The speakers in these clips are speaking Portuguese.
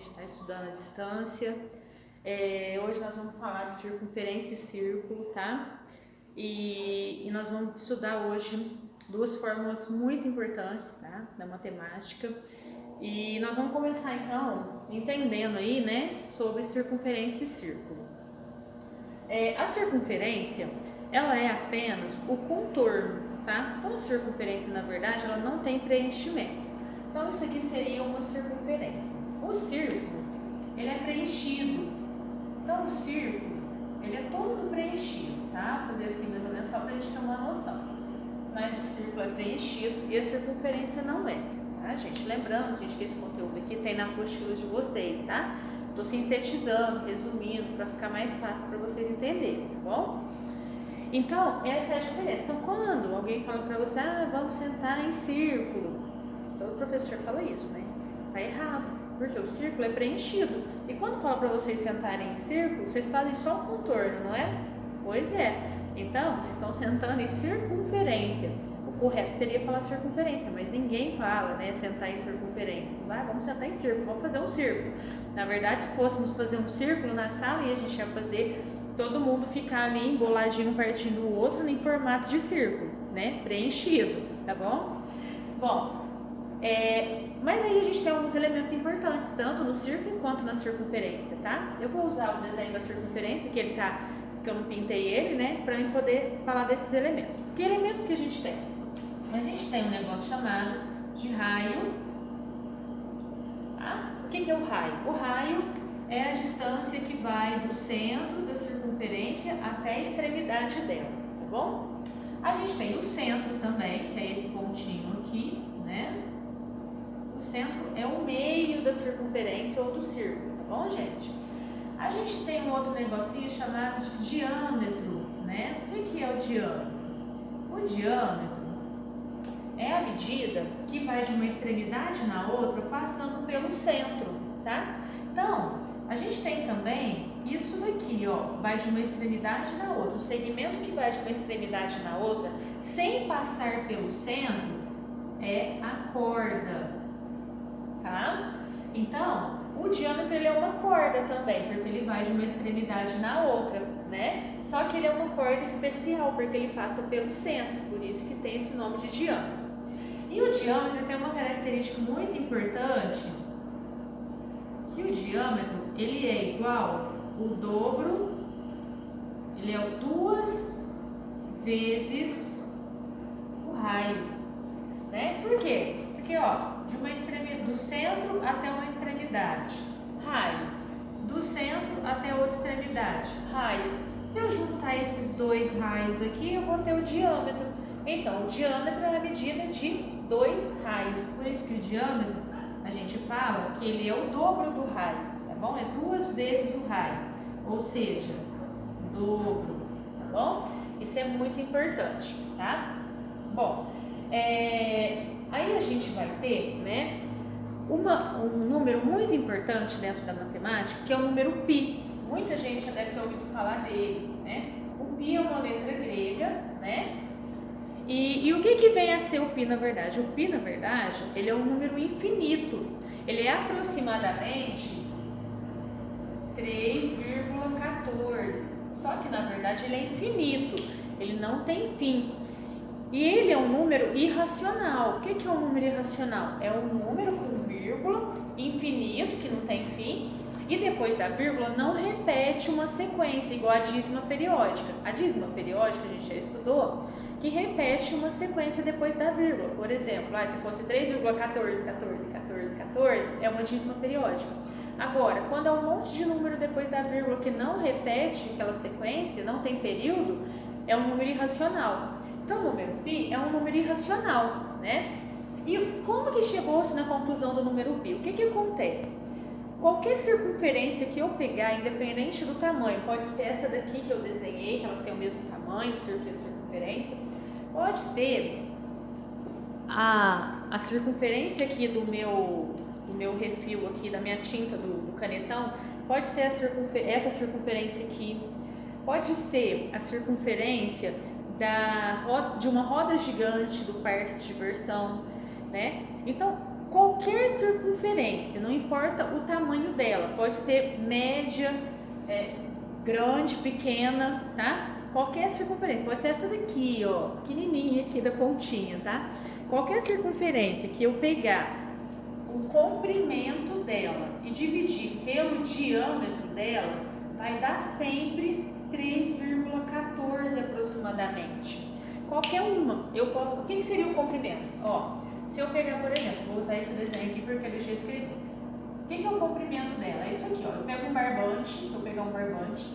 gente está estudando à distância. Hoje nós vamos falar de circunferência e círculo, tá? E nós vamos estudar hoje duas fórmulas muito importantes, tá? Da matemática. E nós vamos começar então entendendo aí, né, sobre circunferência e círculo. A circunferência, ela é apenas o contorno, tá? Então a circunferência, na verdade, ela não tem preenchimento. Então isso aqui seria uma circunferência. O círculo, ele é preenchido. Então o círculo, ele é todo preenchido, tá? Vou fazer assim mais ou menos só para a gente ter uma noção. Mas o círculo é preenchido e a circunferência não é, tá, gente? Lembrando, gente, que esse conteúdo aqui tem na apostila de vocês, tá? Estou sintetizando, resumindo, para ficar mais fácil para vocês entenderem, tá bom? Então, essa é a diferença. Então, quando alguém fala para você, vamos sentar em círculo, todo professor fala isso, né? Tá errado, porque o círculo é preenchido. E quando fala para vocês sentarem em círculo, vocês fazem só o contorno, não é? Pois é. Então, vocês estão sentando em circunferência. O correto seria falar circunferência, mas ninguém fala, né, sentar em circunferência. Vamos sentar em círculo, vamos fazer um círculo. Na verdade, se fôssemos fazer um círculo na sala, e a gente ia fazer todo mundo ficar ali emboladinho, partindo o outro em formato de círculo, né, preenchido, tá bom? Bom, mas aí a gente tem alguns elementos importantes, tanto no círculo quanto na circunferência, tá? Eu vou usar o desenho da circunferência, que eu não pintei ele, né, para eu poder falar desses elementos. Que elementos que a gente tem? A gente tem um negócio chamado de raio, tá? O que é o raio? O raio é a distância que vai do centro da circunferência até a extremidade dela, tá bom? A gente tem o centro também, que é esse pontinho aqui, né? O centro é o meio da circunferência ou do círculo, tá bom, gente? A gente tem um outro negocinho chamado de diâmetro, né? O que é o diâmetro? O diâmetro é a medida que vai de uma extremidade na outra passando pelo centro, tá? Então, a gente tem também isso daqui, ó, vai de uma extremidade na outra. O segmento que vai de uma extremidade na outra, sem passar pelo centro, é a corda, tá? Então, o diâmetro ele é uma corda também, porque ele vai de uma extremidade na outra, né? Só que ele é uma corda especial, porque ele passa pelo centro, por isso que tem esse nome de diâmetro. E o diâmetro tem uma característica muito importante, que o diâmetro ele é igual o dobro, ele é 2 vezes o raio, né? Por quê? Porque, ó, do centro até uma extremidade, raio. Do centro até outra extremidade, raio. Se eu juntar esses dois raios aqui, eu vou ter o diâmetro. Então, o diâmetro é a medida de 2 raios. Por isso que o diâmetro, a gente fala que ele é o dobro do raio, tá bom? É 2 vezes o raio, ou seja, dobro, tá bom? Isso é muito importante, tá? Bom, aí a gente vai ter, né, um número muito importante dentro da matemática, que é o número π. Muita gente já deve ter ouvido falar dele, né? O π é uma letra grega, né? E o que vem a ser o π na verdade? O π, na verdade, ele é um número infinito. Ele é aproximadamente 3,14. Só que, na verdade, ele é infinito. Ele não tem fim. E ele é um número irracional. O que é um número irracional? É um número com vírgula, infinito, que não tem fim, e depois da vírgula não repete uma sequência, igual a dízima periódica. A dízima periódica, a gente já estudou, que repete uma sequência depois da vírgula. Por exemplo, se fosse 3,14, é uma dízima periódica. Agora, quando é um monte de número depois da vírgula que não repete aquela sequência, não tem período, é um número irracional. Então, o número π é um número irracional, né? E como que chegou-se na conclusão do número π? O que acontece? Qualquer circunferência que eu pegar, independente do tamanho, pode ser essa daqui que eu desenhei, que elas têm o mesmo tamanho, o círculo e a circunferência, pode ser a circunferência aqui do meu refil aqui, da minha tinta, do canetão, pode ser essa circunferência aqui, pode ser a circunferência de uma roda gigante do parque de diversão, né? Então, qualquer circunferência, não importa o tamanho dela. Pode ter média, grande, pequena, tá? Qualquer circunferência, pode ser essa daqui, ó, pequenininha aqui da pontinha, tá? Qualquer circunferência que eu pegar o comprimento dela e dividir pelo diâmetro dela, vai dar sempre 3,14 aproximadamente. Qualquer uma, o que seria o comprimento? Ó, se eu pegar, por exemplo, vou usar esse desenho aqui porque eu já escrevi. O que é o comprimento dela? É isso aqui, ó. Eu pego um barbante, se eu pegar um barbante,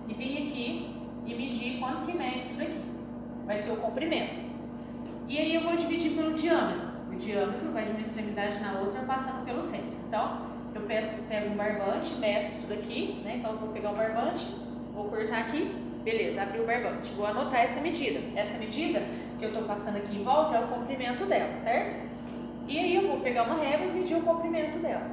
e vim aqui e medir quanto que mede isso daqui. Vai ser o comprimento. E aí eu vou dividir pelo diâmetro. O diâmetro vai de uma extremidade na outra passando pelo centro. Então, eu pego um barbante, meço isso daqui, né? Então, eu vou pegar um barbante, vou cortar aqui, beleza, abri o barbante. Vou anotar essa medida. Essa medida que eu estou passando aqui em volta é o comprimento dela, certo? E aí eu vou pegar uma régua e medir o comprimento dela.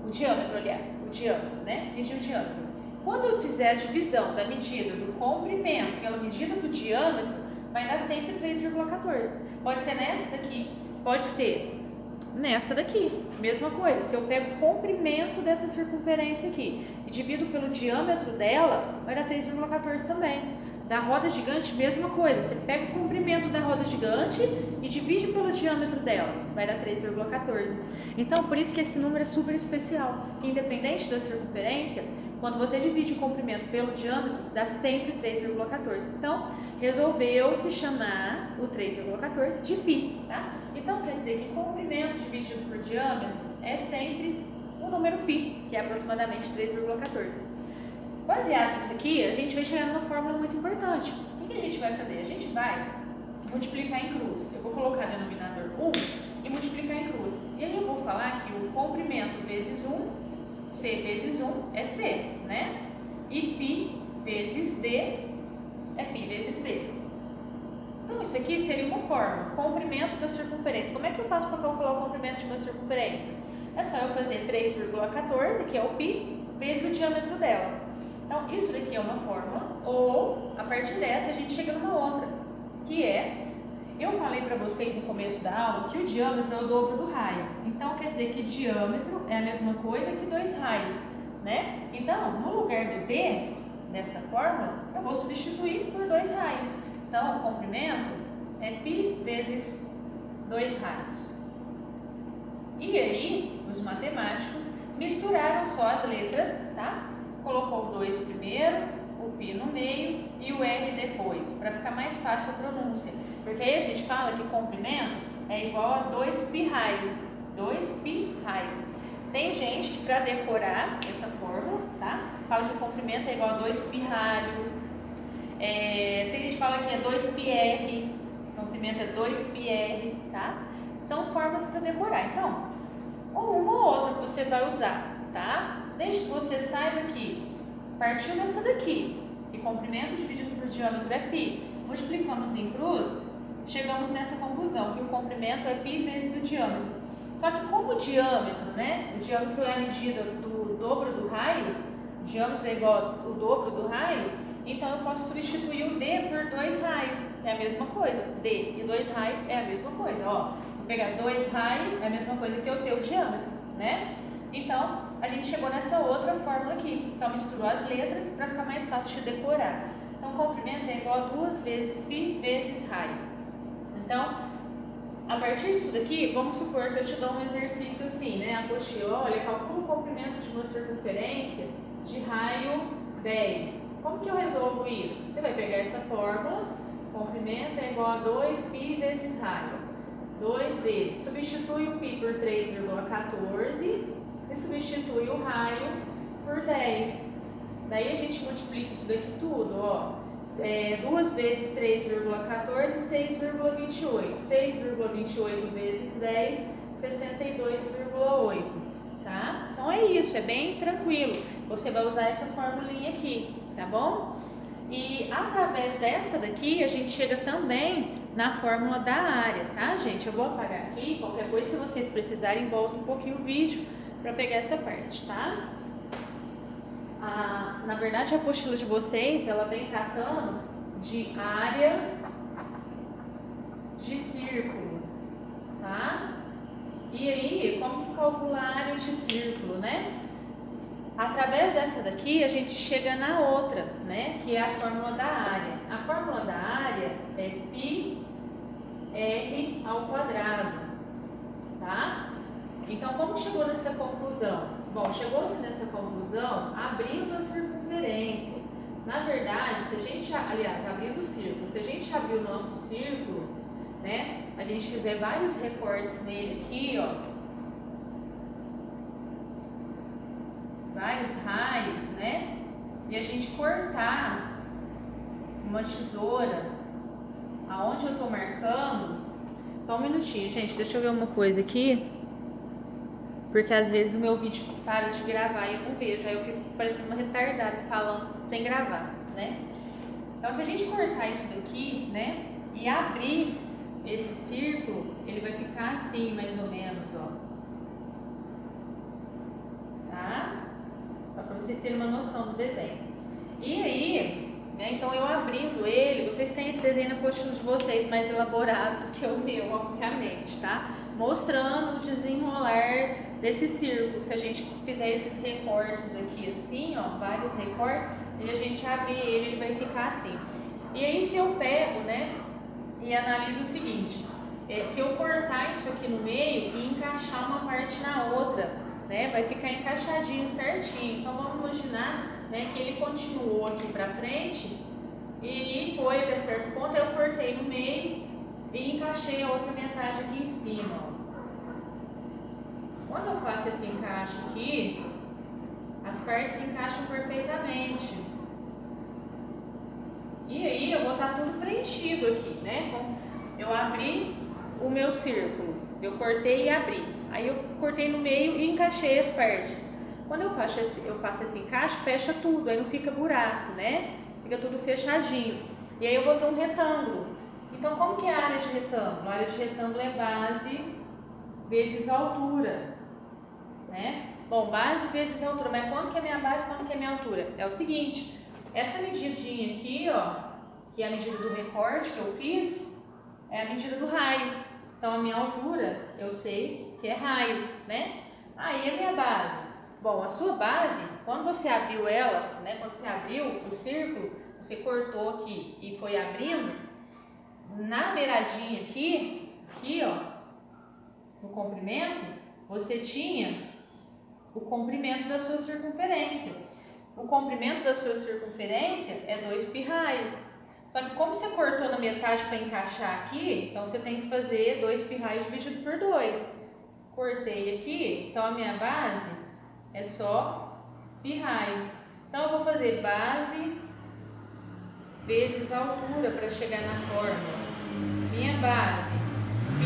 O diâmetro, aliás, o diâmetro, né? Medir o diâmetro. Quando eu fizer a divisão da medida do comprimento pela medida do diâmetro, vai dar sempre 3,14. Pode ser nessa daqui, pode ser nessa daqui. Mesma coisa, se eu pego o comprimento dessa circunferência aqui e divido pelo diâmetro dela, vai dar 3,14 também. Da roda gigante, mesma coisa. Você pega o comprimento da roda gigante e divide pelo diâmetro dela, vai dar 3,14. Então, por isso que esse número é super especial. Que independente da circunferência, quando você divide o comprimento pelo diâmetro, dá sempre 3,14. Então, resolveu-se chamar o 3,14 de π, tá? Então, quer dizer que comprimento dividido por diâmetro é sempre o número π, que é aproximadamente 3,14. Baseado nisso aqui, a gente vai chegar numa fórmula muito importante. O que a gente vai fazer? A gente vai multiplicar em cruz. Eu vou colocar o denominador 1 e multiplicar em cruz. E aí eu vou falar que o comprimento vezes 1, C vezes 1 é C, né? E π vezes D é π vezes D. Então, isso aqui seria uma fórmula, comprimento da circunferência. Como é que eu faço para calcular o comprimento de uma circunferência? É só eu fazer 3,14, que é o π, vezes o diâmetro dela. Então, isso daqui é uma fórmula, ou a partir dessa a gente chega numa outra, que é, eu falei para vocês no começo da aula que o diâmetro é o dobro do raio. Então, quer dizer que diâmetro é a mesma coisa que 2 raios, né? Então, no lugar do D, nessa fórmula, eu vou substituir por 2 raios. Então, o comprimento é π vezes 2 raios. E aí, os matemáticos misturaram só as letras, tá? Colocou o 2 primeiro, o π no meio e o r depois, para ficar mais fácil a pronúncia. Porque aí a gente fala que o comprimento é igual a 2π raio. 2π raio. Tem gente que, para decorar essa fórmula, tá? Fala que o comprimento é igual a 2π raio. Tem gente que fala que é 2πr. O comprimento é 2πr, tá? São formas para decorar. Então, uma ou outra que você vai usar, tá? Desde que você saiba que partiu dessa daqui, que comprimento dividido por diâmetro é π, multiplicamos em cruz, chegamos nessa conclusão, que o comprimento é π vezes o diâmetro. Só que como o diâmetro, né? O diâmetro é a medida do dobro do raio, o diâmetro é igual ao dobro do raio, então eu posso substituir o d por 2 raios, é a mesma coisa. D e 2 raios é a mesma coisa, ó. Vou pegar 2 raios, é a mesma coisa que eu ter o diâmetro, né? Então, a gente chegou nessa outra fórmula aqui, só misturou as letras para ficar mais fácil de decorar. Então, o comprimento é igual a 2 vezes π vezes raio. Então, a partir disso daqui, vamos supor que eu te dou um exercício assim, né? Apostila, olha, calcula o comprimento de uma circunferência de raio 10. Como que eu resolvo isso? Você vai pegar essa fórmula, comprimento é igual a 2π vezes raio. 2 vezes, substitui o π por 3,14 e substitui o raio por 10. Daí a gente multiplica isso daqui tudo, ó. 2 vezes 3,14, 6,28. 6,28 vezes 10, 62,8. Tá? Então é isso, é bem tranquilo. Você vai usar essa formulinha aqui, tá bom? E através dessa daqui, a gente chega também na fórmula da área, tá, gente? Eu vou apagar aqui, qualquer coisa, se vocês precisarem, volta um pouquinho o vídeo para pegar essa parte, tá? Na verdade, a apostila de vocês, ela vem tratando de área de círculo, tá? E aí, como que calcula a área de círculo, né? através dessa daqui, a gente chega na outra, né? Que é a fórmula da área. A fórmula da área é πr ao quadrado, tá? Então, como chegou nessa conclusão? Bom, chegou-se nessa conclusão abrindo a circunferência. Na verdade, se a gente, aliás, abrindo o círculo, se a gente abrir o nosso círculo, né? A gente fizer vários recortes nele aqui, ó. Vários raios, né? E a gente cortar uma tesoura aonde eu tô marcando. Só um minutinho, gente, deixa eu ver uma coisa aqui. Porque às vezes o meu vídeo para de gravar e eu não vejo. Aí eu fico parecendo uma retardada falando sem gravar, né? Então, se a gente cortar isso daqui, né? E abrir esse círculo, ele vai ficar assim, mais ou menos, ó. Tá? Só para vocês terem uma noção do desenho. E aí, né? Então, eu abrindo ele, vocês têm esse desenho na apostila de vocês mais elaborado do que o meu, obviamente, tá? Mostrando o desenrolar desse círculo. Se a gente fizer esses recortes aqui assim, ó, vários recortes, e a gente abrir ele vai ficar assim. E aí se eu pego, né, e analiso o seguinte, se eu cortar isso aqui no meio e encaixar uma parte na outra, né, vai ficar encaixadinho certinho. Então vamos imaginar, né, que ele continuou aqui pra frente e foi até certo ponto, eu cortei no meio e encaixei a outra metade aqui em cima, ó. Quando eu faço esse encaixe aqui, as partes se encaixam perfeitamente. E aí eu vou estar tudo preenchido aqui, né? Eu abri o meu círculo, eu cortei e abri. Aí eu cortei no meio e encaixei as partes. Quando eu faço esse encaixe, fecha tudo, aí não fica buraco, né? Fica tudo fechadinho. E aí eu vou ter um retângulo. Então, como que é a área de retângulo? A área de retângulo é base vezes altura, né? Bom, base vezes altura, mas quanto que é minha base, quanto que é minha altura? É o seguinte, essa medidinha aqui, ó, que é a medida do recorte que eu fiz, é a medida do raio. Então, a minha altura, eu sei que é raio, né? Aí, a minha base. Bom, a sua base, quando você abriu ela, né? Quando você abriu o círculo, você cortou aqui e foi abrindo, na beiradinha aqui, ó, no comprimento, você tinha o comprimento da sua circunferência. O comprimento da sua circunferência é 2π raio. Só que como você cortou na metade para encaixar aqui, então você tem que fazer 2π raio dividido por 2. Cortei aqui, então a minha base é só π raio. Então eu vou fazer base vezes altura para chegar na fórmula. Minha base, π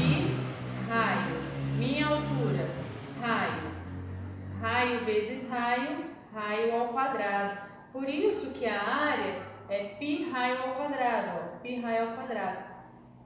raio. Minha altura, raio. Raio vezes raio, raio ao quadrado. Por isso que a área é π raio ao quadrado, ó, π raio ao quadrado,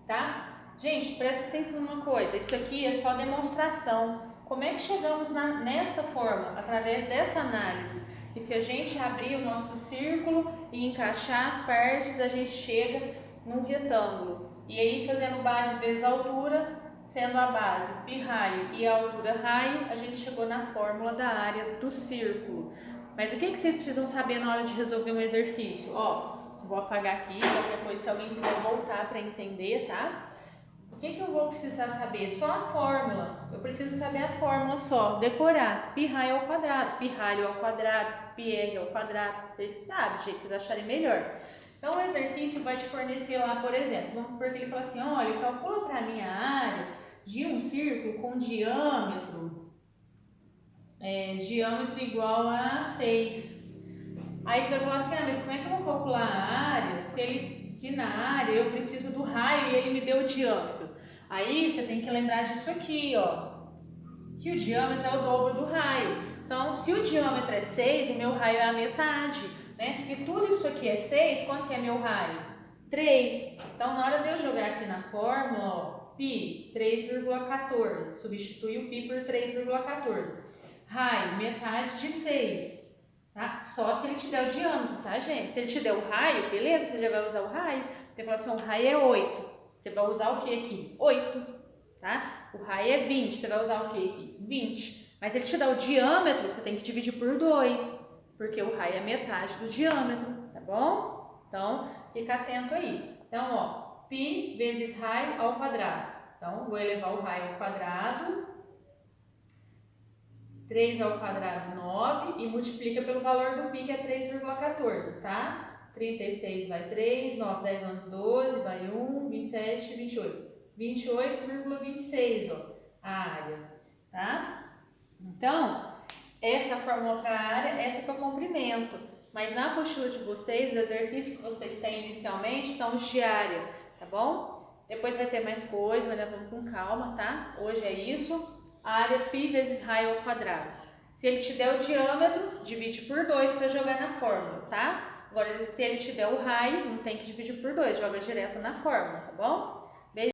tá? Gente, presta atenção numa coisa, isso aqui é só demonstração. Como é que chegamos nesta forma? Através dessa análise. Que se a gente abrir o nosso círculo e encaixar as partes, a gente chega num retângulo. E aí, fazendo base vezes altura, sendo a base π raio e a altura raio, a gente chegou na fórmula da área do círculo. Mas o que vocês precisam saber na hora de resolver um exercício? Ó, vou apagar aqui, qualquer coisa, se alguém quiser voltar para entender, tá? O que eu vou precisar saber? Só a fórmula. Eu preciso saber a fórmula só, decorar. Π raio ao quadrado, π raio ao quadrado, πr ao quadrado. Vocês sabem, do jeito que vocês acharem melhor. Então, o exercício vai te fornecer lá, por exemplo, vamos supor que ele fala assim, olha, calcula para mim a área de um círculo com diâmetro igual a 6. Aí você vai falar assim, mas como é que eu vou calcular a área se na área eu preciso do raio e ele me deu o diâmetro? Aí você tem que lembrar disso aqui, ó, que o diâmetro é o dobro do raio. Então, se o diâmetro é 6, o meu raio é a metade, né? Se tudo isso aqui é 6, quanto que é meu raio? 3. Então, na hora de eu jogar aqui na fórmula, ó, π, 3,14. Substitui o π por 3,14. Raio, metade de 6. Tá? Só se ele te der o diâmetro, tá, gente? Se ele te der o raio, beleza? Você já vai usar o raio. Você fala assim, o raio é 8. Você vai usar o que aqui? 8. Tá? O raio é 20. Você vai usar o que aqui? 20. Mas se ele te dá o diâmetro, você tem que dividir por 2. porque o raio é metade do diâmetro, tá bom? Então, fica atento aí. Então, ó, π vezes raio ao quadrado. Então, vou elevar o raio ao quadrado, 3 ao quadrado, 9, e multiplica pelo valor do π, que é 3,14, tá? 36 vai 3, 9, 10, 11, 12, vai 1, 27, 28. 28,26, ó, a área, tá? Então, essa fórmula para a área, essa para o comprimento. Mas na apostila de vocês, os exercícios que vocês têm inicialmente são os de área, tá bom? Depois vai ter mais coisa, mas vamos com calma, tá? Hoje é isso. A área π vezes raio ao quadrado. Se ele te der o diâmetro, divide por 2 para jogar na fórmula, tá? Agora, se ele te der o raio, não tem que dividir por 2, joga direto na fórmula, tá bom?